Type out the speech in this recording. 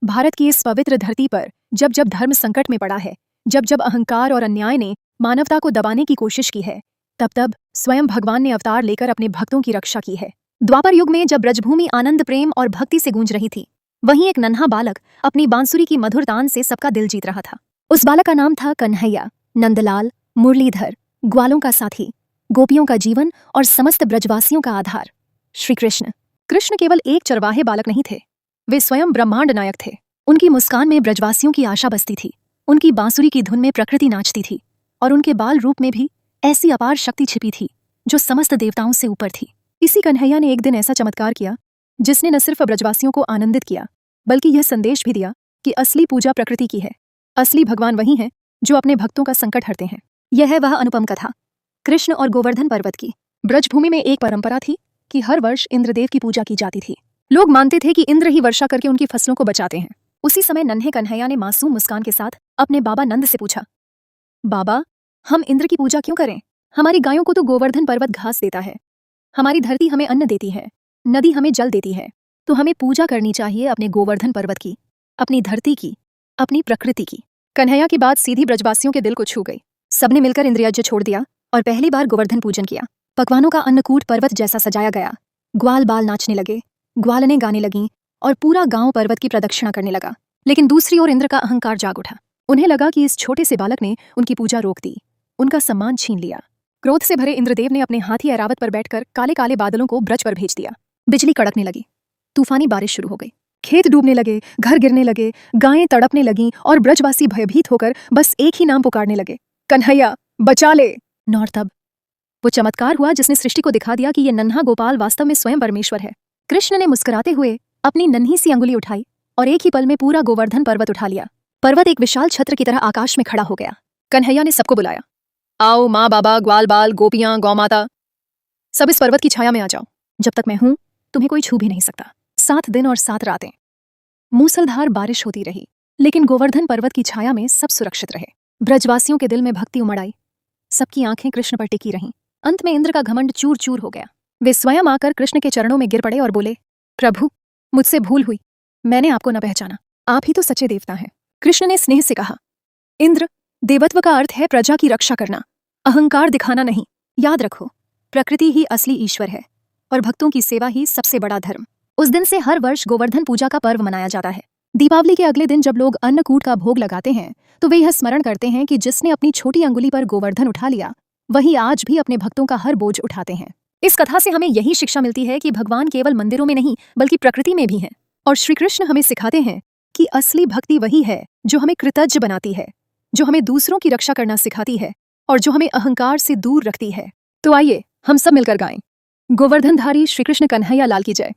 भारत की इस पवित्र धरती पर जब जब धर्म संकट में पड़ा है, जब जब अहंकार और अन्याय ने मानवता को दबाने की कोशिश की है, तब तब स्वयं भगवान ने अवतार लेकर अपने भक्तों की रक्षा की है। द्वापर युग में जब ब्रजभूमि आनंद, प्रेम और भक्ति से गूंज रही थी, वहीं एक नन्हा बालक अपनी बांसुरी की मधुर तान से सबका दिल जीत रहा था। उस बालक का नाम था कन्हैया। नंदलाल, मुरलीधर, ग्वालों का साथी, गोपियों का जीवन और समस्त ब्रजवासियों का आधार, श्री कृष्ण। कृष्ण केवल एक चरवाहे बालक नहीं थे, वे स्वयं ब्रह्मांड नायक थे। उनकी मुस्कान में ब्रजवासियों की आशा बसती थी, उनकी बांसुरी की धुन में प्रकृति नाचती थी और उनके बाल रूप में भी ऐसी अपार शक्ति छिपी थी जो समस्त देवताओं से ऊपर थी। इसी कन्हैया ने एक दिन ऐसा चमत्कार किया जिसने न सिर्फ ब्रजवासियों को आनंदित किया, बल्कि यह संदेश भी दिया कि असली पूजा प्रकृति की है, असली भगवान वही है जो अपने भक्तों का संकट हरते हैं। यह है वह अनुपम कथा, कृष्ण और गोवर्धन पर्वत की। ब्रजभूमि में एक परंपरा थी कि हर वर्ष इंद्रदेव की पूजा की जाती थी। लोग मानते थे कि इंद्र ही वर्षा करके उनकी फसलों को बचाते हैं। उसी समय नन्हे कन्हैया ने मासूम मुस्कान के साथ अपने बाबा नंद से पूछा, बाबा, हम इंद्र की पूजा क्यों करें? हमारी गायों को तो गोवर्धन पर्वत घास देता है, हमारी धरती हमें अन्न देती है, नदी हमें जल देती है, तो हमें पूजा करनी चाहिए अपने गोवर्धन पर्वत की, अपनी धरती की, अपनी प्रकृति की। कन्हैया की बात सीधी ब्रजवासियों के दिल को छू गई। सबने मिलकर इंद्रयज्ञ छोड़ दिया और पहली बार गोवर्धन पूजन किया। पकवानों का अन्नकूट पर्वत जैसा सजाया गया, ग्वाल बाल नाचने लगे, ग्वालनें गाने लगीं और पूरा गांव पर्वत की प्रदक्षिणा करने लगा। लेकिन दूसरी ओर इंद्र का अहंकार जाग उठा। उन्हें लगा कि इस छोटे से बालक ने उनकी पूजा रोक दी, उनका सम्मान छीन लिया। क्रोध से भरे इंद्रदेव ने अपने हाथी ऐरावत पर बैठकर काले काले बादलों को ब्रज पर भेज दिया। बिजली कड़कने लगी, तूफानी बारिश शुरू हो गई, खेत डूबने लगे, घर गिरने लगे, गायें तड़पने लगीं और ब्रजवासी भयभीत होकर बस एक ही नाम पुकारने लगे, कन्हैया बचा ले। और तब वो चमत्कार हुआ जिसने सृष्टि को दिखा दिया कि ये नन्हा गोपाल वास्तव में स्वयं परमेश्वर है। कृष्ण ने मुस्कुराते हुए अपनी नन्ही सी अंगुली उठाई और एक ही पल में पूरा गोवर्धन पर्वत उठा लिया। पर्वत एक विशाल छत्र की तरह आकाश में खड़ा हो गया। कन्हैया ने सबको बुलाया, आओ माँ, बाबा, ग्वाल बाल, गोपियां, गौमाता, सब इस पर्वत की छाया में आ जाओ। जब तक मैं हूं तुम्हें कोई छू भी नहीं सकता। 7 दिन और 7 रातें मूसलधार बारिश होती रही, लेकिन गोवर्धन पर्वत की छाया में सब सुरक्षित रहे। ब्रजवासियों के दिल में भक्ति उमड़ आई, सबकी आंखें कृष्ण पर टिकी रहीं। अंत में इंद्र का घमंड चूर चूर हो गया। वे स्वयं आकर कृष्ण के चरणों में गिर पड़े और बोले, प्रभु, मुझसे भूल हुई, मैंने आपको न पहचाना, आप ही तो सच्चे देवता हैं। कृष्ण ने स्नेह से कहा, इंद्र, देवत्व का अर्थ है प्रजा की रक्षा करना, अहंकार दिखाना नहीं। याद रखो, प्रकृति ही असली ईश्वर है और भक्तों की सेवा ही सबसे बड़ा धर्म। उस दिन से हर वर्ष गोवर्धन पूजा का पर्व मनाया जाता है। दीपावली के अगले दिन जब लोग अन्नकूट का भोग लगाते हैं तो वे यह स्मरण करते हैं कि जिसने अपनी छोटी अंगुली पर गोवर्धन उठा लिया, वही आज भी अपने भक्तों का हर बोझ उठाते हैं। इस कथा से हमें यही शिक्षा मिलती है कि भगवान केवल मंदिरों में नहीं बल्कि प्रकृति में भी हैं। और श्री कृष्ण हमें सिखाते हैं कि असली भक्ति वही है जो हमें कृतज्ञ बनाती है, जो हमें दूसरों की रक्षा करना सिखाती है और जो हमें अहंकार से दूर रखती है। तो आइए हम सब मिलकर गाएं, गोवर्धनधारी श्री कृष्ण कन्हैया लाल की जय।